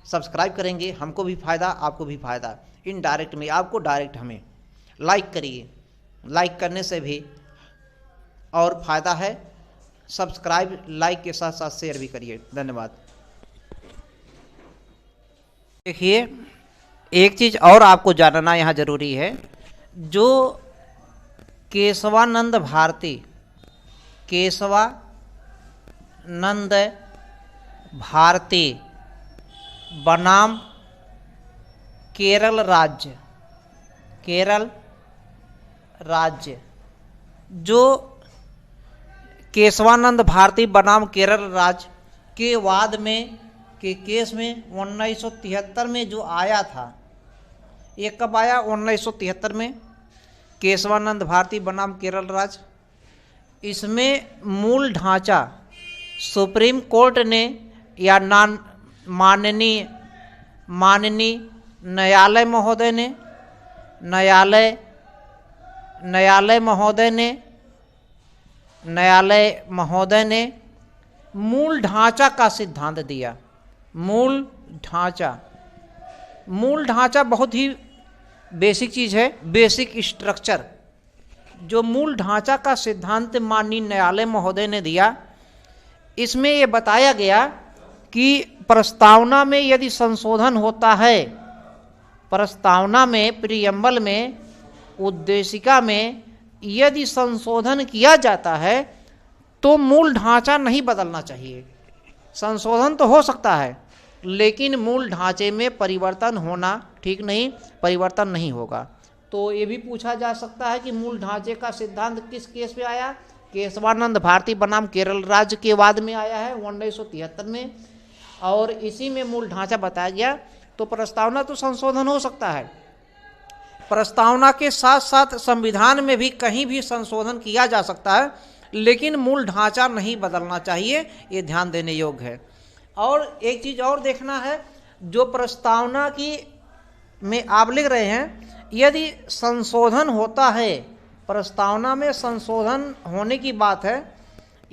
सब्सक्राइब करेंगे हमको भी फ़ायदा, आपको भी फ़ायदा, इनडायरेक्ट में आपको, डायरेक्ट हमें। लाइक करिए, लाइक करने से भी और फ़ायदा है। सब्सक्राइब लाइक के साथ साथ शेयर भी करिए। धन्यवाद। देखिए, एक चीज़ और आपको जानना यहाँ जरूरी है, जो केशवानंद भारती बनाम केरल राज्य, जो केशवानंद भारती बनाम केरल राज्य के वाद में के केस में 1973 में जो आया था, ये कब आया? 1973 में, केशवानंद भारती बनाम केरल राज्य। इसमें मूल ढांचा सुप्रीम कोर्ट ने या माननीय न्यायालय महोदय ने मूल ढांचा का सिद्धांत दिया। मूल ढांचा बहुत ही बेसिक चीज़ है, बेसिक स्ट्रक्चर। जो मूल ढांचा का सिद्धांत माननीय न्यायालय महोदय ने दिया, इसमें ये बताया गया कि प्रस्तावना में यदि संशोधन होता है, प्रस्तावना में, प्रीएम्बल में, उद्देशिका में यदि संशोधन किया जाता है तो मूल ढांचा नहीं बदलना चाहिए। संशोधन तो हो सकता है लेकिन मूल ढांचे में परिवर्तन होना ठीक नहीं, परिवर्तन नहीं होगा। तो ये भी पूछा जा सकता है कि मूल ढांचे का सिद्धांत किस केस में आया? केशवानंद भारती बनाम केरल राज्य के वाद में आया है 1973 में, और इसी में मूल ढांचा बताया गया। तो प्रस्तावना तो संशोधन हो सकता है, प्रस्तावना के साथ साथ संविधान में भी कहीं भी संशोधन किया जा सकता है, लेकिन मूल ढांचा नहीं बदलना चाहिए, ये ध्यान देने योग्य है। और एक चीज़ और देखना है, जो प्रस्तावना की में आप लिख रहे हैं, यदि संशोधन होता है, प्रस्तावना में संशोधन होने की बात है,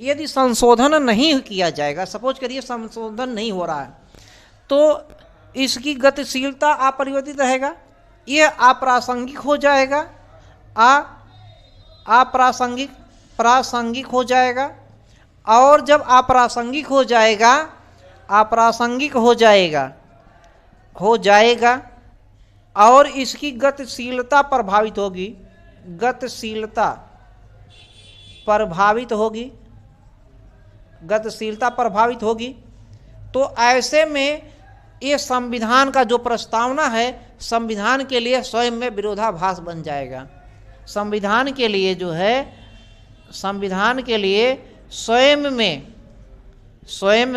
यदि संशोधन नहीं किया जाएगा, सपोज करिए संशोधन नहीं हो रहा है, तो इसकी गतिशीलता अपरिवर्तित रहेगा, यह अप्रासंगिक हो जाएगा, प्रासंगिक हो जाएगा, और जब अप्रासंगिक हो जाएगा, अप्रासंगिक हो जाएगा और इसकी गतिशीलता प्रभावित होगी, गतिशीलता प्रभावित होगी, तो ऐसे में ये संविधान का जो प्रस्तावना है, संविधान के लिए स्वयं में विरोधाभास बन जाएगा। संविधान के लिए जो है, संविधान के लिए स्वयं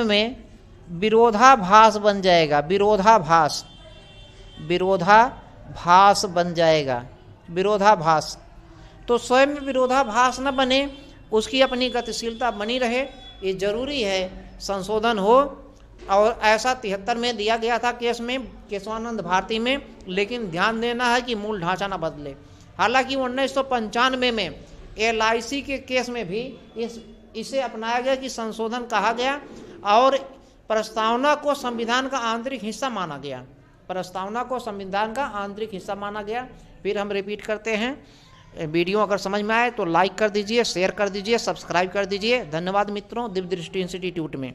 में विरोधाभास बन जाएगा, विरोधाभास बन जाएगा, विरोधाभास। तो स्वयं में विरोधाभास न बने, उसकी अपनी गतिशीलता बनी रहे, ये जरूरी है संशोधन हो। और ऐसा 73 में दिया गया था केस में, केशवानंद भारती में, लेकिन ध्यान देना है कि मूल ढांचा ना बदले। हालांकि 1995 में LIC के केस में भी इसे अपनाया गया कि संशोधन कहा गया और प्रस्तावना को संविधान का आंतरिक हिस्सा माना गया, प्रस्तावना को संविधान का आंतरिक हिस्सा माना गया। फिर हम रिपीट करते हैं, वीडियो अगर समझ में आए तो लाइक कर दीजिए, शेयर कर दीजिए, सब्सक्राइब कर दीजिए। धन्यवाद मित्रों, दिव्य दृष्टि इंस्टीट्यूट में।